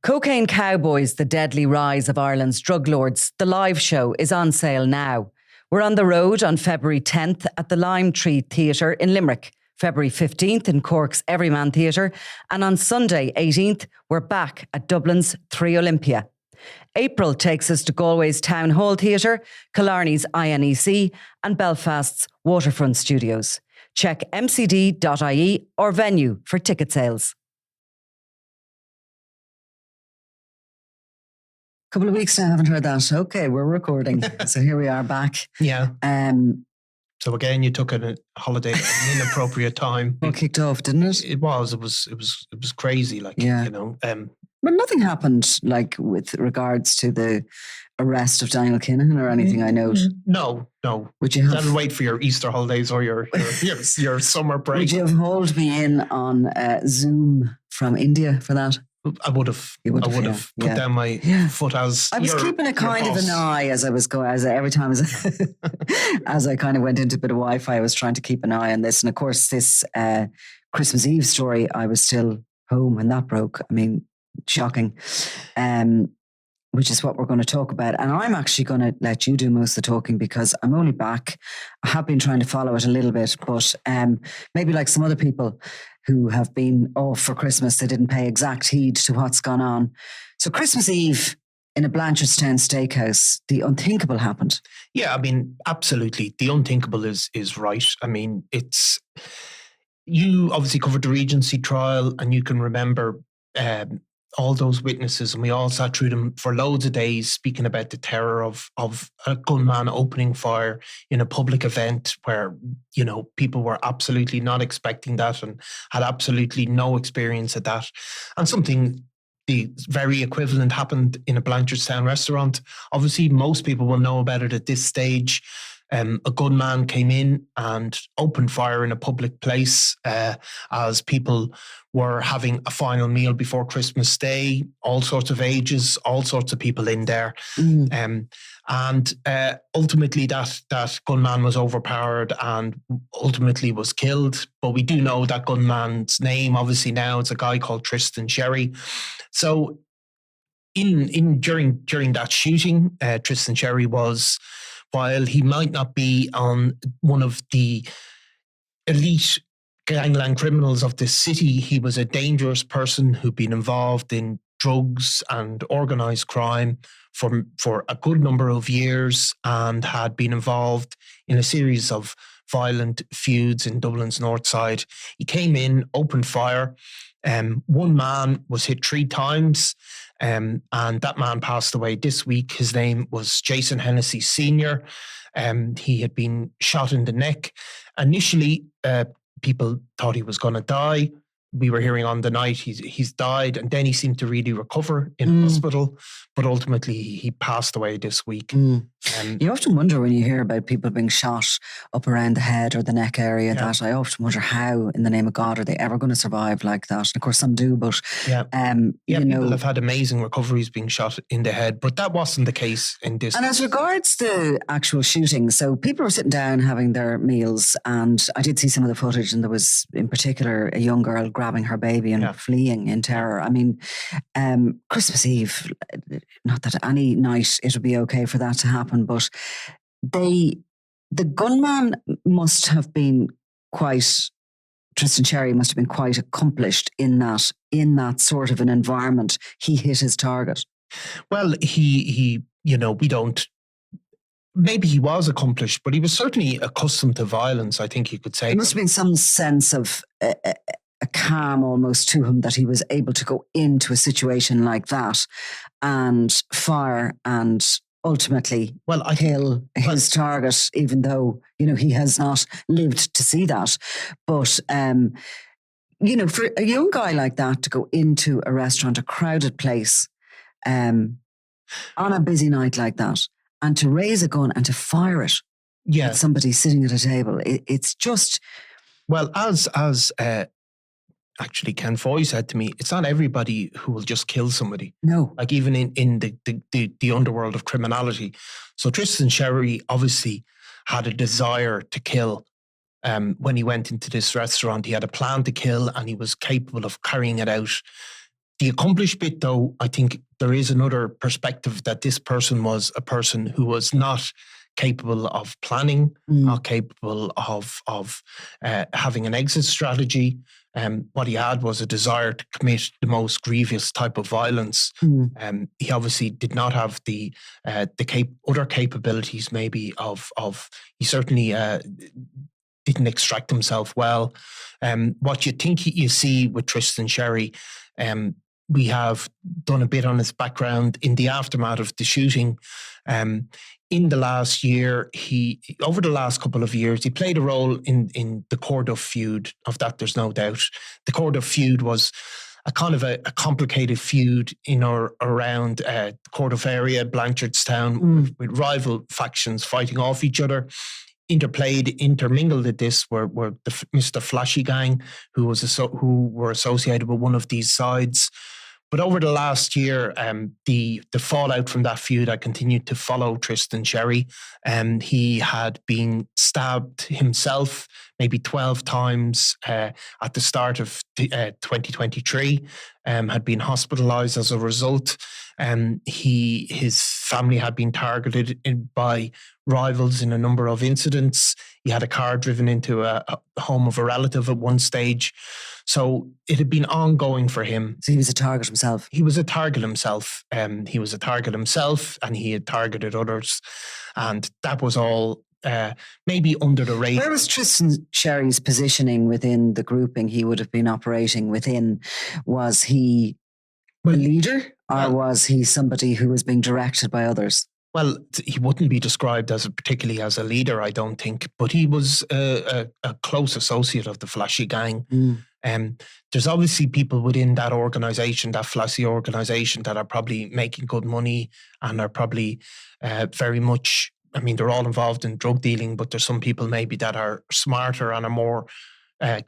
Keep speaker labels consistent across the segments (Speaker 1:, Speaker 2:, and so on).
Speaker 1: Cocaine Cowboys, The Deadly Rise of Ireland's Drug Lords, the live show is on sale now. We're on the road on February 10th at the Lime Tree Theatre in Limerick, February 15th in Cork's Everyman Theatre, and on Sunday 18th, we're back at Dublin's 3 Olympia. April takes us to Galway's Town Hall Theatre, Killarney's INEC, and Belfast's Waterfront Studios. Check mcd.ie or venue for ticket sales. Couple of weeks now, I haven't heard that. Okay, we're recording. So here we are back.
Speaker 2: Yeah. So again, you took a holiday at an inappropriate time.
Speaker 1: Well, kicked off, didn't it?
Speaker 2: It was crazy. Like,
Speaker 1: yeah.
Speaker 2: You know.
Speaker 1: But nothing happened, like, with regards to the arrest of Daniel Kinahan or anything, I know.
Speaker 2: No.
Speaker 1: Would you have...
Speaker 2: That'll wait for your Easter holidays or your summer break.
Speaker 1: Would you have hauled me in on Zoom from India for that?
Speaker 2: I would have put down my foot as
Speaker 1: I was keeping a kind of an eye as I was going, every time as I kind of went into a bit of Wi-Fi, I was trying to keep an eye on this. And of course, this Christmas Eve story, I was still home when that broke. I mean, shocking. Which is what we're going to talk about. And I'm actually going to let you do most of the talking because I'm only back. I have been trying to follow it a little bit, but maybe like some other people who have been off for Christmas, they didn't pay exact heed to what's gone on. So Christmas Eve in a Blanchardstown steakhouse, the unthinkable happened.
Speaker 2: Yeah, I mean, absolutely. The unthinkable is right. I mean, you obviously covered the Regency trial and you can remember all those witnesses, and we all sat through them for loads of days speaking about the terror of a gunman opening fire in a public event where, you know, people were absolutely not expecting that and had absolutely no experience at that. And something the very equivalent happened in a Blanchardstown restaurant. Obviously, most people will know about it at this stage. A gunman came in and opened fire in a public place as people were having a final meal before Christmas Day. All sorts of ages, all sorts of people in there. And ultimately that gunman was overpowered and ultimately was killed. But we do know that gunman's name, obviously now it's a guy called Tristan Sherry. So during that shooting, Tristan Sherry was... While he might not be on one of the elite gangland criminals of this city, he was a dangerous person who'd been involved in drugs and organised crime for a good number of years and had been involved in a series of violent feuds in Dublin's north side. He came in, opened fire. One man was hit 3 times. And that man passed away this week. His name was Jason Hennessy Snr. He had been shot in the neck. Initially, people thought he was going to die. We were hearing on the night he's died, and then he seemed to really recover in hospital. But ultimately, he passed away this week.
Speaker 1: You often wonder when you hear about people being shot up around the head or the neck area.
Speaker 2: Yeah.
Speaker 1: That I often wonder how, in the name of God, are they ever going to survive like that? And of course, some do, but
Speaker 2: people have had amazing recoveries being shot in the head, but that wasn't the case in this.
Speaker 1: And as regards the actual shooting, so people were sitting down having their meals, and I did see some of the footage, and there was, in particular, a young girl grabbing her baby and fleeing in terror. I mean, Christmas Eve, not that any night it would be okay for that to happen, but the gunman must have been Tristan Sherry must have been quite accomplished in that sort of an environment. He hit his target.
Speaker 2: Well, he we don't. Maybe he was accomplished, but he was certainly accustomed to violence, I think you could say.
Speaker 1: There must have been some sense of a calm almost to him that he was able to go into a situation like that and fire and ultimately kill his target, even though, he has not lived to see that. But, for a young guy like that to go into a restaurant, a crowded place, on a busy night like that, and to raise a gun and to fire it at somebody sitting at a table, it's just...
Speaker 2: Well, as actually Ken Foy said to me, it's not everybody who will just kill somebody.
Speaker 1: No.
Speaker 2: Like even in the underworld of criminality. So Tristan Sherry obviously had a desire to kill. When he went into this restaurant, he had a plan to kill and he was capable of carrying it out. The accomplished bit, though, I think there is another perspective that this person was a person who was not capable of planning, not capable of having an exit strategy. What he had was a desire to commit the most grievous type of violence. He obviously did not have the other capabilities, maybe of he certainly didn't extract himself well. What you think you see with Tristan Sherry, we have done a bit on his background in the aftermath of the shooting. In the last year, over the last couple of years, he played a role in the Garda feud. Of that, there's no doubt. The Garda feud was a kind of a complicated feud in or around the Garda area, Blanchardstown, with rival factions fighting off each other. Intermingled at this were the Mr. Flashy gang, who were associated with one of these sides. But over the last year, the fallout from that feud, I continued to follow Tristan Sherry. He had been stabbed himself maybe 12 times at the start of 2023, had been hospitalized as a result. His family had been targeted by rivals in a number of incidents. He had a car driven into a home of a relative at one stage. So it had been ongoing for him.
Speaker 1: So he was a target himself.
Speaker 2: He was a target himself. He was a target himself, and he had targeted others. And that was all maybe under the radar.
Speaker 1: Where was Tristan Sherry's positioning within the grouping he would have been operating within? Was he a leader, or was he somebody who was being directed by others?
Speaker 2: Well, he wouldn't be described particularly as a leader, I don't think, but he was a close associate of the Flashy gang. There's obviously people within that organisation, that Flashy organisation, that are probably making good money and are probably very much, I mean, they're all involved in drug dealing, but there's some people maybe that are smarter and are more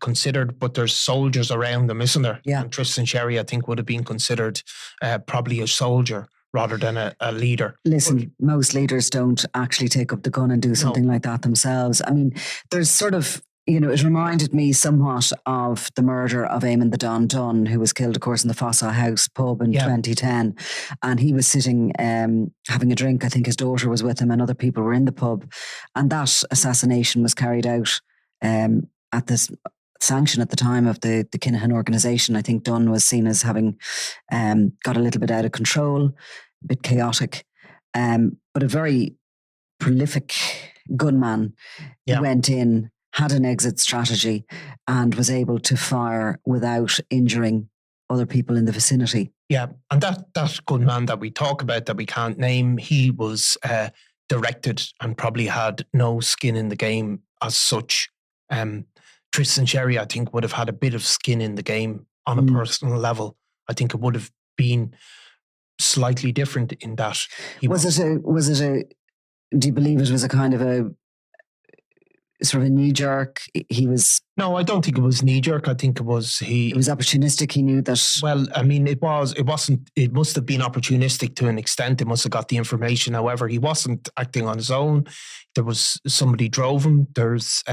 Speaker 2: considered, but there's soldiers around them, isn't there?
Speaker 1: Yeah.
Speaker 2: And Tristan Sherry, I think, would have been considered probably a soldier rather than a leader.
Speaker 1: Listen, most leaders don't actually take up the gun and do something like that themselves. I mean, there's sort of, it reminded me somewhat of the murder of Eamon the Don Dunn, who was killed, of course, in the Fossa House pub in 2010. And he was sitting having a drink. I think his daughter was with him and other people were in the pub. And that assassination was carried out at this sanction at the time of the Kinahan organisation. I think Dunn was seen as having got a little bit out of control, a bit chaotic, but a very prolific gunman. Went in, had an exit strategy, and was able to fire without injuring other people in the vicinity. Yeah,
Speaker 2: and that gunman that we talk about that we can't name, he was directed and probably had no skin in the game as such. Tristan Sherry, I think, would have had a bit of skin in the game on a personal level. I think it would have been slightly different in that.
Speaker 1: Do you believe it was a kind of a sort of a knee jerk?
Speaker 2: No, I don't think it was knee jerk. I think it was
Speaker 1: It was opportunistic. He knew that.
Speaker 2: Well, I mean, it must have been opportunistic to an extent. It must have got the information. However, he wasn't acting on his own. There was somebody drove him. There's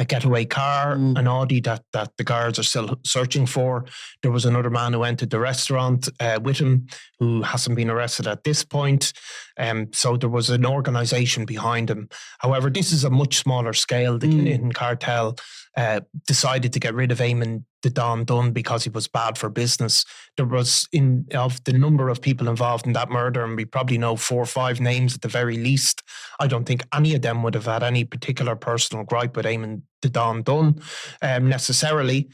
Speaker 2: a getaway car, an Audi that the guards are still searching for. There was another man who entered the restaurant with him who hasn't been arrested at this point. So there was an organisation behind him. However, this is a much smaller scale. The Kinahan cartel decided to get rid of Eamon the Don Dunn because he was bad for business. There was, of the number of people involved in that murder, and we probably know 4 or 5 names at the very least, I don't think any of them would have had any particular personal gripe with Eamon the Don Dunn necessarily.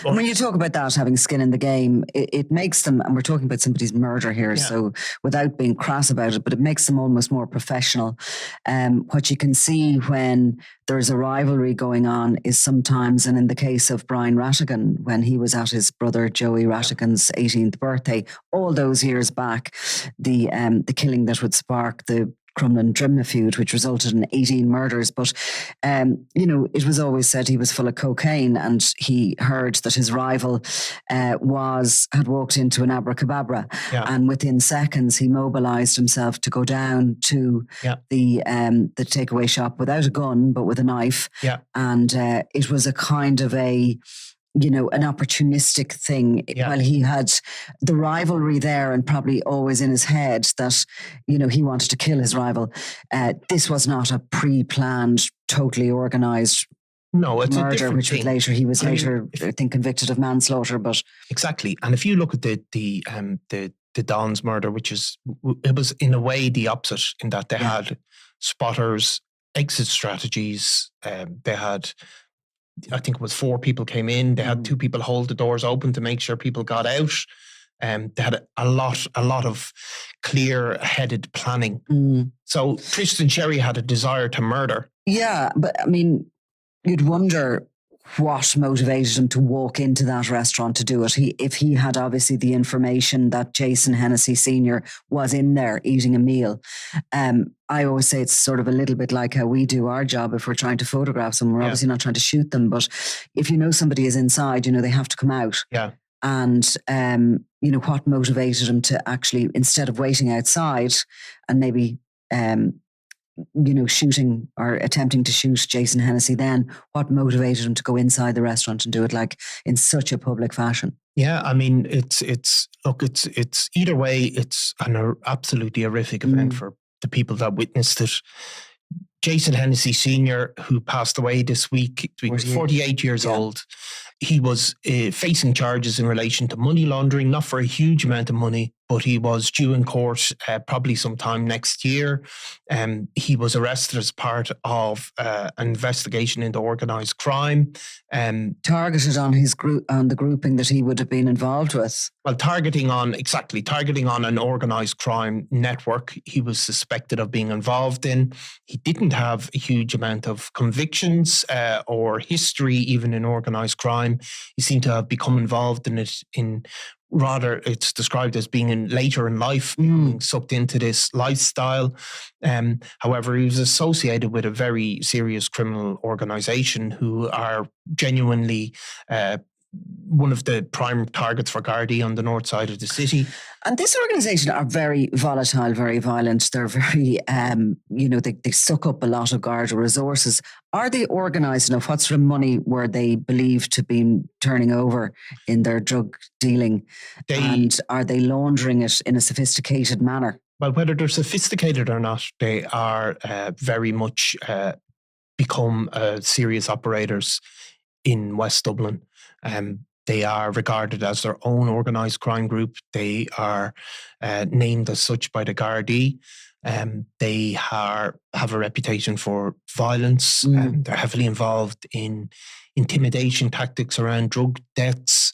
Speaker 1: When you talk about that, having skin in the game, it makes them, and we're talking about somebody's murder here, so without being crass about it, but it makes them almost more professional. What you can see when there's a rivalry going on is sometimes, and in the case of Brian Rattigan, when he was at his brother Joey Rattigan's 18th birthday, all those years back, the killing that would spark the Crumlin-Drimna feud, which resulted in 18 murders. But, it was always said he was full of cocaine, and he heard that his rival had walked into an abracadabra. And within seconds, he mobilised himself to go down to the takeaway shop without a gun, but with a knife. And it was a kind of a an opportunistic thing.
Speaker 2: Yeah.
Speaker 1: While he had the rivalry there and probably always in his head that, he wanted to kill his rival. This was not a pre-planned, totally organised
Speaker 2: it's a
Speaker 1: murder,
Speaker 2: different
Speaker 1: which
Speaker 2: thing.
Speaker 1: he was later, I think, convicted of manslaughter. But
Speaker 2: exactly, and if you look at the Don's murder, it was in a way the opposite in that they had spotters, exit strategies. They had, I think it was 4 people came in. They had 2 people hold the doors open to make sure people got out. They had a lot of clear-headed planning. So Tristan Sherry had a desire to murder.
Speaker 1: Yeah, but I mean, you'd wonder what motivated him to walk into that restaurant to do it. If he had obviously the information that Jason Hennessy Snr was in there eating a meal. I always say it's sort of a little bit like how we do our job if we're trying to photograph someone. We're obviously not trying to shoot them, but if somebody is inside, they have to come out.
Speaker 2: Yeah.
Speaker 1: And, what motivated him to actually, instead of waiting outside and maybe, shooting or attempting to shoot Jason Hennessy, then what motivated him to go inside the restaurant and do it like in such a public fashion?
Speaker 2: Yeah, I mean, it's either way, it's an absolutely horrific event for the people that witnessed it. Jason Hennessy Snr, who passed away this week, he was 48 years old. He was facing charges in relation to money laundering, not for a huge amount of money, but he was due in court probably sometime next year. He was arrested as part of an investigation into organised crime.
Speaker 1: Targeted on his group, on the grouping that he would have been involved with.
Speaker 2: Well, targeting on an organised crime network he was suspected of being involved in. He didn't have a huge amount of convictions or history, even in organised crime. He seemed to have become involved in it rather, it's described as being later in life, being sucked into this lifestyle. However, he was associated with a very serious criminal organisation who are genuinely one of the prime targets for Garda on the north side of the city.
Speaker 1: And this organisation are very volatile, very violent. They're very, they suck up a lot of Garda resources. Are they organised enough? What sort of money were they believed to be turning over in their drug dealing? And are they laundering it in a sophisticated manner?
Speaker 2: Well, whether they're sophisticated or not, they are very much become serious operators in West Dublin. They are regarded as their own organised crime group. They are named as such by the Garda. They have a reputation for violence. They're heavily involved in intimidation tactics around drug deaths.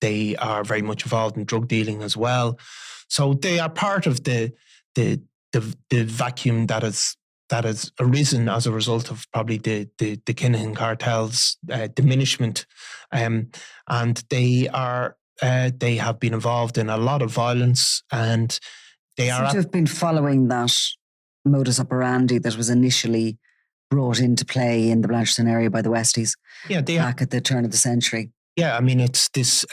Speaker 2: They are very much involved in drug dealing as well. So they are part of the vacuum that has arisen as a result of probably the Kinahan cartel's diminishment, and they have been involved in a lot of violence, and they seem
Speaker 1: to have been following that modus operandi that was initially brought into play in the Blanchardstown area by the Westies. Back at the turn of the century.
Speaker 2: Yeah, I mean, it's this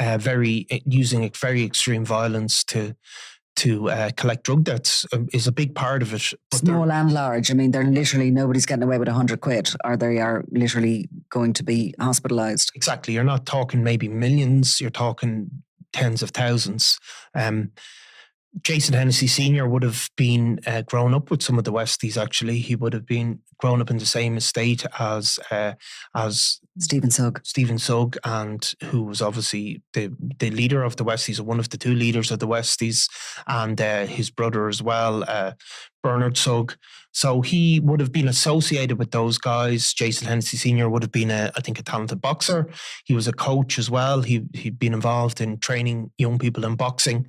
Speaker 2: using a very extreme violence to collect drug debts is a big part of it.
Speaker 1: Small and large. I mean, they're literally, nobody's getting away with 100 quid, or they are literally going to be hospitalised.
Speaker 2: Exactly. You're not talking maybe millions, you're talking tens of thousands. Jason Hennessy Snr would have been grown up with some of the Westies, actually. He would have been grown up in the same estate as
Speaker 1: Stephen
Speaker 2: Sugg, and who was obviously the leader of the Westies, or one of the 2 leaders of the Westies, and his brother as well, Bernard Sugg. So he would have been associated with those guys. Jason Hennessy Snr would have been, I think, a talented boxer. He was a coach as well. He'd been involved in training young people in boxing.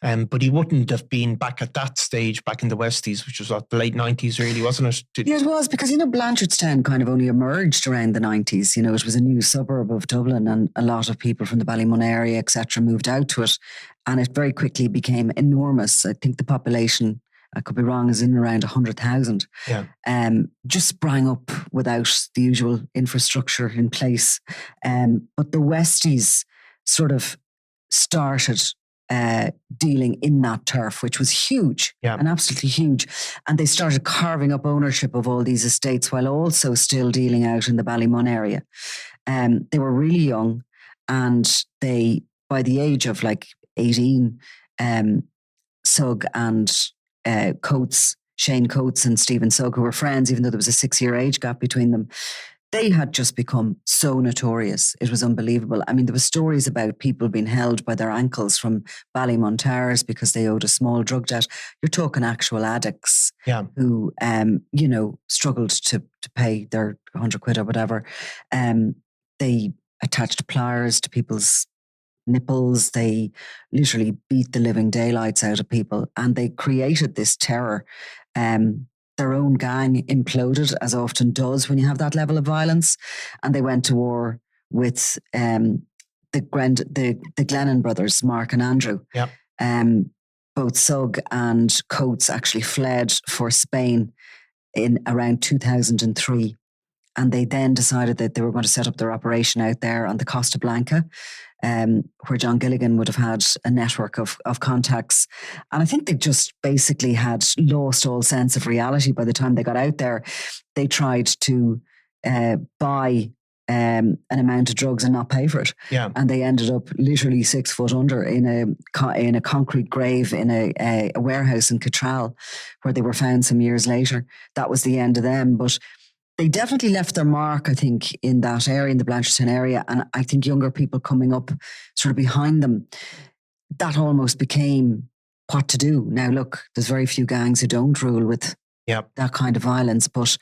Speaker 2: But he wouldn't have been back at that stage, back in the Westies, which was the late 90s, really, wasn't it?
Speaker 1: Yeah, it was, because, Blanchardstown kind of only emerged around the 90s. It was a new suburb of Dublin, and a lot of people from the Ballymun area, etc., moved out to it. And it very quickly became enormous. I think the population, I could be wrong, is in around 100,000.
Speaker 2: Yeah.
Speaker 1: Just sprang up without the usual infrastructure in place. But the Westies sort of started dealing in that turf, which was huge, and absolutely huge. And they started carving up ownership of all these estates while also still dealing out in the Ballymun area. They were really young, And they, by the age of like 18, Sugg and Shane Coates and Stephen Sugg, who were friends, even though there was a 6-year age gap between them, they had just become so notorious. It was unbelievable. I mean, there were stories about people being held by their ankles from Ballymontars because they owed a small drug debt. You're talking actual addicts who, struggled to pay their 100 quid or whatever. They attached pliers to people's nipples. They literally beat the living daylights out of people, and they created this terror. Their own gang imploded, as often does when you have that level of violence, and they went to war with the Glennon brothers, Mark and Andrew. Both Sugg and Coates actually fled for Spain in around 2003. And they then decided that they were going to set up their operation out there on the Costa Blanca, where John Gilligan would have had a network of contacts. And I think they just basically had lost all sense of reality by the time they got out there. They tried to buy an amount of drugs and not pay for it. And they ended up literally 6 foot under in a concrete grave in a warehouse in Cattrall, where they were found some years later. That was the end of them. But they definitely left their mark, I think, in that area, in the Blanchardstown area. And I think younger people coming up sort of behind them, that almost became what to do. Now, look, there's very few gangs who don't rule with that kind of violence. But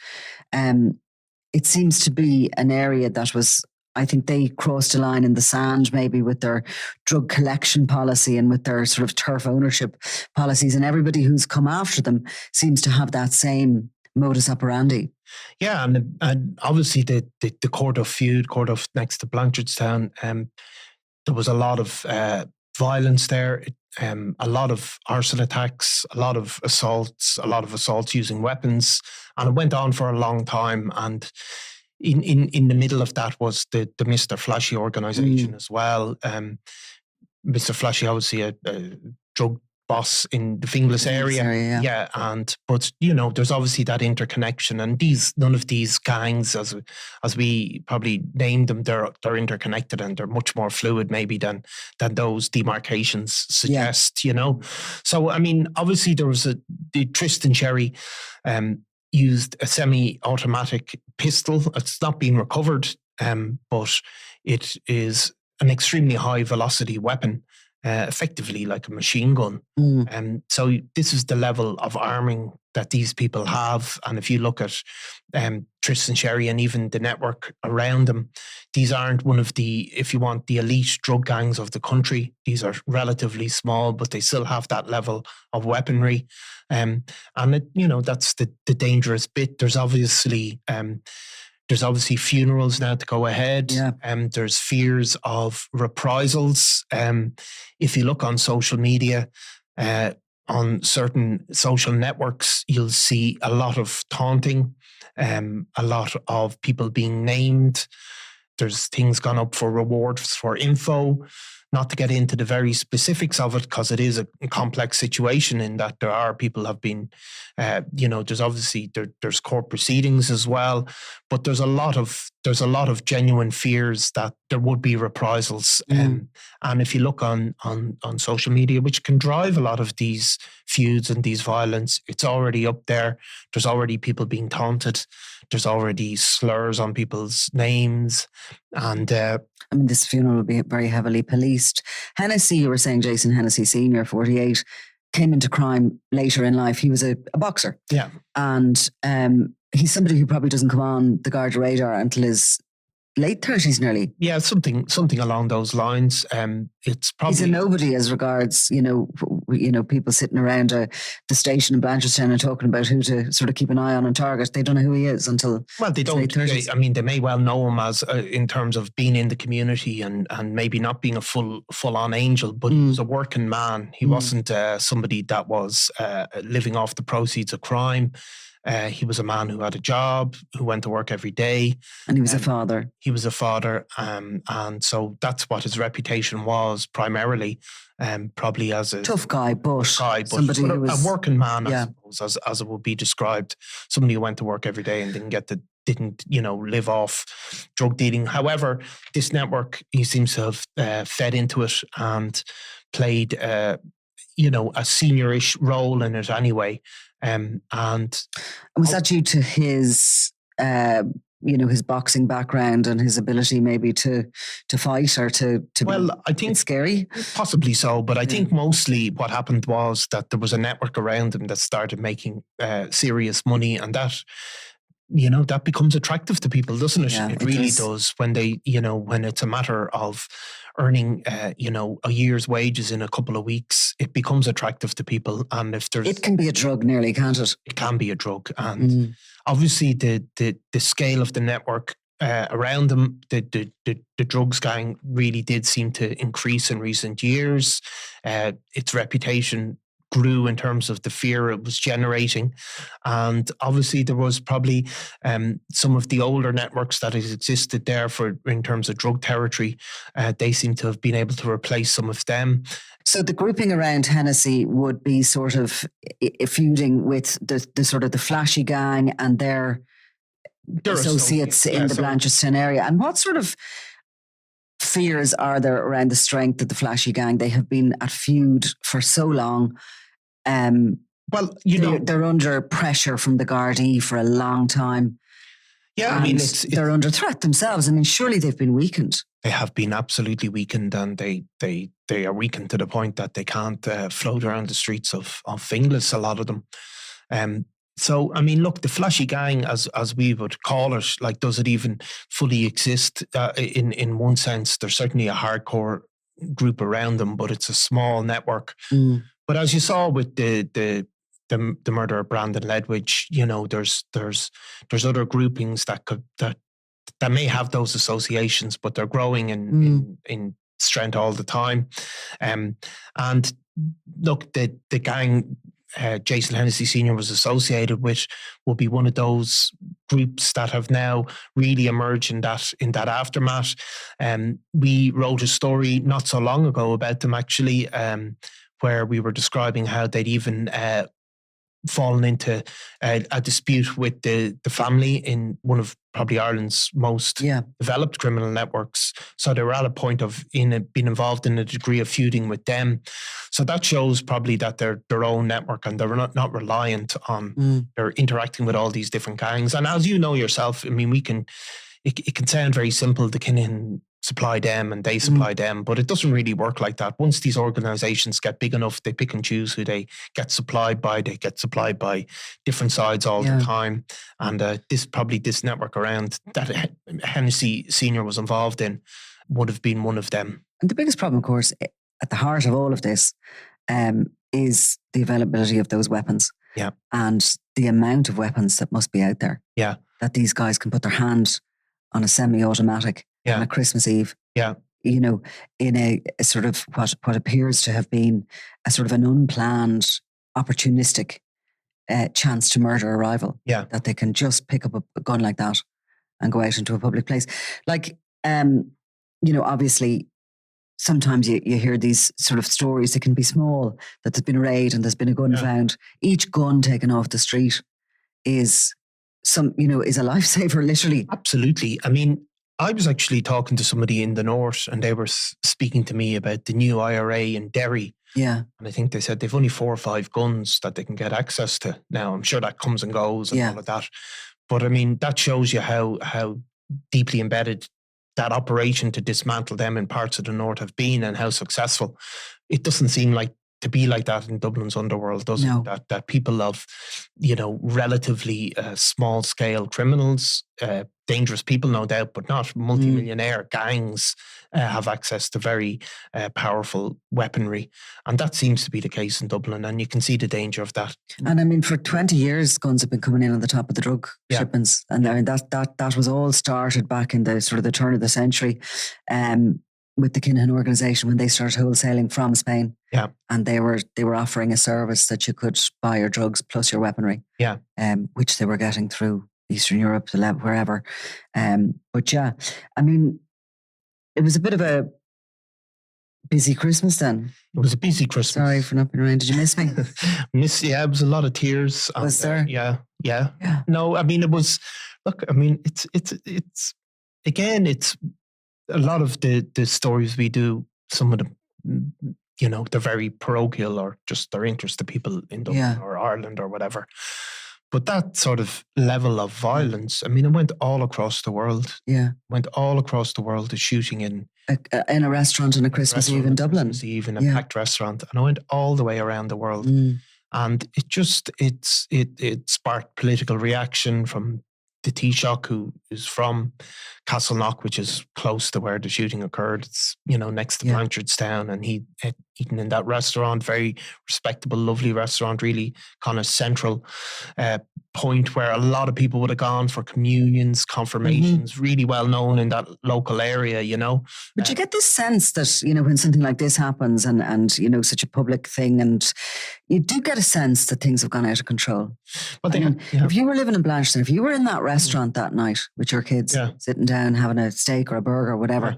Speaker 1: it seems to be an area that was, I think they crossed a line in the sand, maybe with their drug collection policy and with their sort of turf ownership policies. And everybody who's come after them seems to have that same modus operandi.
Speaker 2: Yeah, and obviously the Corduff next to Blanchardstown, there was a lot of violence there, a lot of arson attacks, a lot of assaults using weapons, and it went on for a long time. And in the middle of that was the Mr. Flashy organisation as well. Mr. Flashy, obviously a drug boss in the Finglas area. But there's obviously that interconnection, and none of these gangs, as we probably named them, they're interconnected, and they're much more fluid maybe than those demarcations suggest. So I mean, obviously there was the Tristan Sherry used a semi-automatic pistol. It's not been recovered, but it is an extremely high velocity weapon. Effectively like a machine gun. So this is the level of arming that these people have. And if you look at Tristan Sherry and even the network around them, these aren't one of the, if you want, the elite drug gangs of the country. These are relatively small, but they still have that level of weaponry. And that's the dangerous bit. There's obviously funerals now to go ahead. There's fears of reprisals. If you look on social media, on certain social networks, you'll see a lot of taunting, a lot of people being named. There's things gone up for rewards for info. Not to get into the very specifics of it, because it is a complex situation in that there are people have been, there's obviously there's court proceedings as well, but there's a lot of genuine fears that there would be reprisals. And if you look on social media, which can drive a lot of these feuds and these violence, it's already up there. There's already people being taunted. There's already slurs on people's names. And
Speaker 1: I mean, this funeral will be very heavily policed. Hennessy, you were saying, Jason Hennessy Snr, 48, came into crime later in life. He was a boxer. And he's somebody who probably doesn't come on the Garda radar until his late 30s nearly.
Speaker 2: Yeah, something along those lines. It's probably...
Speaker 1: He's a nobody as regards, people sitting around the station in Blanchardstown and talking about who to sort of keep an eye on and target. They don't know who he is until...
Speaker 2: Well, they don't. They may well know him as in terms of being in the community and maybe not being a full-on angel, but he was a working man. He wasn't somebody that was living off the proceeds of crime. He was a man who had a job, who went to work every day.
Speaker 1: And he was a father.
Speaker 2: He was a father. And so that's what his reputation was primarily, probably as a...
Speaker 1: Tough guy, but
Speaker 2: somebody who was... A working man, I suppose, as it would be described. Somebody who went to work every day and didn't get the didn't, live off drug dealing. However, this network, he seems to have fed into it and played, a seniorish role in it anyway. And
Speaker 1: was that due to his, his boxing background and his ability maybe to fight or to
Speaker 2: well, I think
Speaker 1: it's scary?
Speaker 2: Possibly so, but I think mostly what happened was that there was a network around him that started making serious money, and that that becomes attractive to people, doesn't it?
Speaker 1: Yeah,
Speaker 2: it really does when they, when it's a matter of earning, a year's wages in a couple of weeks, it becomes attractive to people. And if there's,
Speaker 1: it can be a drug, nearly, can't it?
Speaker 2: It can be a drug, and obviously the scale of the network around them, the drugs gang really did seem to increase in recent years. Its reputation grew in terms of the fear it was generating. And obviously there was probably some of the older networks that has existed there in terms of drug territory. They seem to have been able to replace some of them.
Speaker 1: So the grouping around Hennessy would be sort of feuding with the sort of the flashy gang and their associates in the Blanchardstown area. And what sort of fears are there around the strength of the flashy gang? They have been at feud for so long.
Speaker 2: Well,
Speaker 1: they're under pressure from the Garda for a long time.
Speaker 2: Yeah, I mean,
Speaker 1: they're under threat themselves. I mean, surely they've been weakened.
Speaker 2: They have been absolutely weakened, and they are weakened to the point that they can't float around the streets of Finglas, a lot of them. So, I mean, look, the flashy gang, as we would call it, like, does it even fully exist? In one sense, there's certainly a hardcore group around them, but it's a small network. But as you saw with the murder of Brandon Ledwidge, there's other groupings that may have those associations, but they're growing in strength all the time. And look, the gang Jason Hennessy Snr was associated with will be one of those groups that have now really emerged in that aftermath. We wrote a story not so long ago about them, actually, where we were describing how they'd even fallen into a dispute with the family in one of probably Ireland's most developed criminal networks. So they were at a point of being involved in a degree of feuding with them. So that shows probably that they're their own network and they're not reliant on, they're interacting with all these different gangs. And as you know yourself, I mean, it can sound very simple. They can supply them and they supply them, but it doesn't really work like that. Once these organizations get big enough, they pick and choose who they get supplied by. They get supplied by different sides all the time. And this network around that Hennessy Snr was involved in would have been one of them.
Speaker 1: And the biggest problem, of course, at the heart of all of this is the availability of those weapons.
Speaker 2: Yeah.
Speaker 1: And the amount of weapons that must be out there.
Speaker 2: Yeah.
Speaker 1: That these guys can put their hand on a semi-automatic on a Christmas Eve.
Speaker 2: Yeah.
Speaker 1: In a sort of what appears to have been a sort of an unplanned, opportunistic chance to murder a rival.
Speaker 2: Yeah.
Speaker 1: That they can just pick up a gun like that and go out into a public place. Like, obviously, sometimes you hear these sort of stories that can be small, that there's been a raid and there's been a gun found. Each gun taken off the street is a lifesaver, literally.
Speaker 2: Absolutely. I mean, I was actually talking to somebody in the north and they were speaking to me about the new IRA in Derry.
Speaker 1: Yeah.
Speaker 2: And I think they said they've only 4 or 5 guns that they can get access to. Now, I'm sure that comes and goes and all of that. But I mean, that shows you how deeply embedded that operation to dismantle them in parts of the north have been and how successful. It doesn't seem like to be like that in Dublin's underworld, does it? That people of, relatively small scale criminals, dangerous people, no doubt, but not multimillionaire gangs, have access to very powerful weaponry. And that seems to be the case in Dublin. And you can see the danger of that. And
Speaker 1: I mean, for 20 years, guns have been coming in on the top of the drug shipments. And I mean, that was all started back in the sort of the turn of the century. With the Kinahan organisation when they started wholesaling from Spain.
Speaker 2: Yeah.
Speaker 1: And they were offering a service that you could buy your drugs plus your weaponry.
Speaker 2: Yeah.
Speaker 1: Which they were getting through Eastern Europe, wherever. But yeah, I mean, it was a bit of a busy Christmas then.
Speaker 2: It was a busy Christmas.
Speaker 1: Sorry for not being around. Did you miss me?
Speaker 2: It was a lot of tears.
Speaker 1: Was there?
Speaker 2: Yeah. No, I mean, it was Look, I mean, it's again, it's a lot of the stories we do. Some of them, they're very parochial or just their interest to people in Dublin or Ireland or whatever. But that sort of level of violence, I mean, it went all across the world.
Speaker 1: Yeah.
Speaker 2: Went all across the world, the shooting in
Speaker 1: a restaurant on a Christmas Eve in Dublin.
Speaker 2: Christmas Eve in a packed restaurant. And it went all the way around the world. And it sparked political reaction from the Taoiseach, who is from Castleknock, which is close to where the shooting occurred. It's, next to Blanchardstown, and he had eaten in that restaurant, very respectable, lovely restaurant, really kind of central point where a lot of people would have gone for communions, confirmations, really well known in that local area,
Speaker 1: But you get this sense that, when something like this happens and such a public thing, and you do get a sense that things have gone out of control. But if you were living in Blanchardstown, if you were in that restaurant that night with your kids, sitting down, having a steak or a burger or whatever,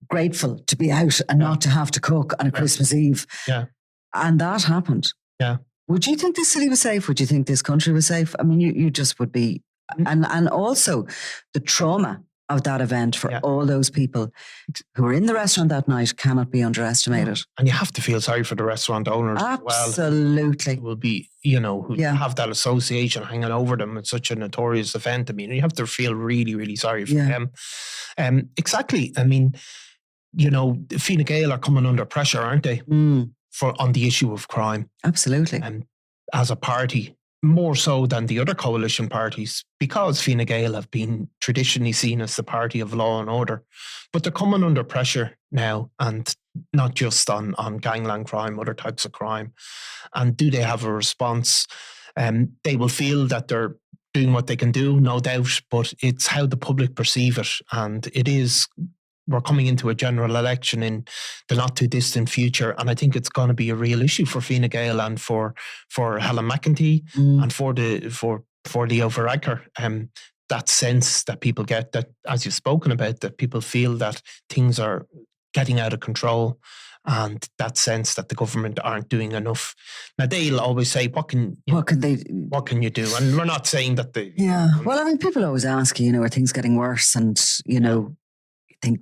Speaker 1: grateful to be out and not to have to cook on a Christmas Eve. Yeah. And that happened.
Speaker 2: Yeah.
Speaker 1: Would you think this city was safe? Would you think this country was safe? I mean, you just would be. And also the trauma of that event for all those people who were in the restaurant that night cannot be underestimated.
Speaker 2: And you have to feel sorry for the restaurant owners as well.
Speaker 1: Absolutely.
Speaker 2: Who will be, who have that association hanging over them. It's such a notorious event. I mean, you have to feel really, really sorry for them. Exactly. I mean, Fine Gael are coming under pressure, aren't they? On the issue of crime.
Speaker 1: Absolutely.
Speaker 2: And as a party, more so than the other coalition parties, because Fine Gael have been traditionally seen as the party of law and order. But they're coming under pressure now, and not just on gangland crime, other types of crime. And do they have a response? They will feel that they're doing what they can do, no doubt, but it's how the public perceive it. And we're coming into a general election in the not too distant future, and I think it's going to be a real issue for Fine Gael and for Helen McEntee and for Leo Varadkar. That sense that people get, that, as you've spoken about, that people feel that things are getting out of control, and that sense that the government aren't doing enough. Now, they'll always say, what can you do? And we're not saying that they...
Speaker 1: Yeah. Well, I mean, people always ask, are things getting worse? And, I think,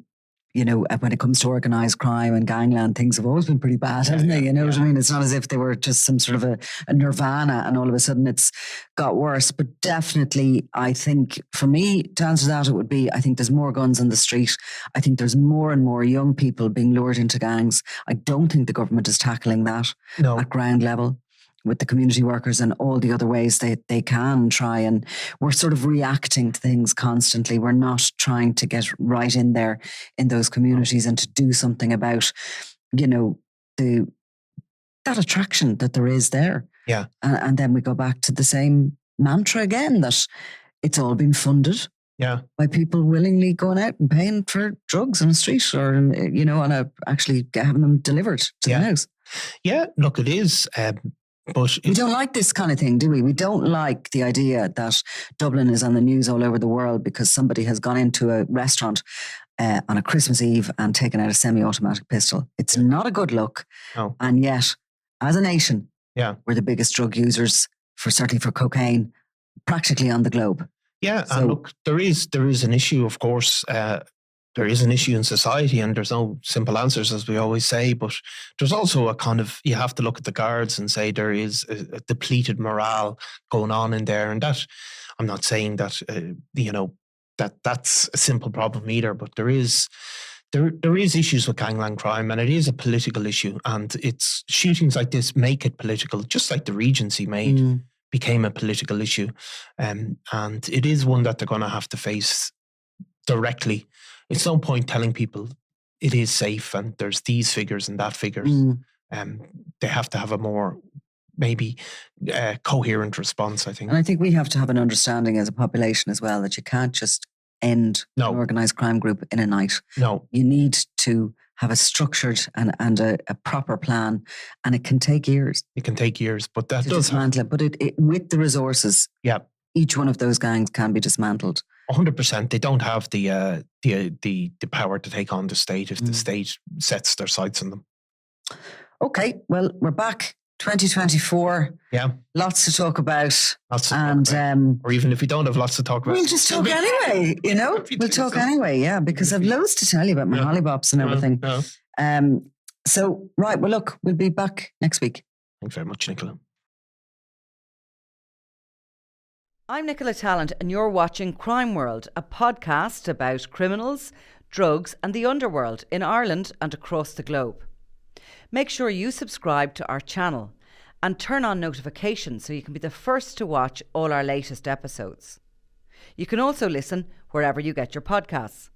Speaker 1: when it comes to organised crime and gangland, things have always been pretty bad, haven't they? What I mean? It's not as if they were just some sort of a nirvana and all of a sudden it's got worse. But definitely, I think, for me, to answer that, it would be, I think there's more guns on the street. I think there's more and more young people being lured into gangs. I don't think the government is tackling that at ground level, with the community workers and all the other ways they can try. And we're sort of reacting to things constantly. We're not trying to get right in there in those communities and to do something about, that attraction that there is there.
Speaker 2: Yeah.
Speaker 1: And then we go back to the same mantra again, that it's all been funded.
Speaker 2: Yeah.
Speaker 1: By people willingly going out and paying for drugs on the street or, actually having them delivered to the house.
Speaker 2: Yeah, look, it is. But
Speaker 1: we don't like this kind of thing, do we? We don't like the idea that Dublin is on the news all over the world because somebody has gone into a restaurant on a Christmas Eve and taken out a semi-automatic pistol. It's not a good look. No. And yet, as a nation, we're the biggest drug users, certainly for cocaine, practically on the globe.
Speaker 2: Yeah, so, and look, there is an issue, of course. There is an issue in society, and there's no simple answers, as we always say, but there's also a kind of, you have to look at the guards and say there is a depleted morale going on in there. And that, I'm not saying that, that's a simple problem either, but there is issues with gangland crime, and it is a political issue, and it's shootings like this make it political, just like the Regency became a political issue. And it is one that they're going to have to face directly. It's no point telling people it is safe and there's these figures and that figures. They have to have a more maybe coherent response, I think.
Speaker 1: And I think we have to have an understanding as a population as well that you can't just end an organised crime group in a night.
Speaker 2: No.
Speaker 1: You need to have a structured and a proper plan, and it can take years.
Speaker 2: It can take years, but that does
Speaker 1: dismantle it. But it with the resources, each one of those gangs can be dismantled.
Speaker 2: 100%. They don't have the power to take on the state if the state sets their sights on them.
Speaker 1: Okay, well, we're back 2024.
Speaker 2: Yeah.
Speaker 1: Lots to talk about.
Speaker 2: Lots to talk about. Or even if we don't have lots to talk about.
Speaker 1: We'll just talk anyway, you know? We'll talk anyway, yeah, because I've loads to tell you about my hollybops and everything. So, right, well, look, we'll be back next week.
Speaker 2: Thanks very much, Nicola.
Speaker 3: I'm Nicola Tallant, and you're watching Crime World, a podcast about criminals, drugs, and the underworld in Ireland and across the globe. Make sure you subscribe to our channel and turn on notifications so you can be the first to watch all our latest episodes. You can also listen wherever you get your podcasts.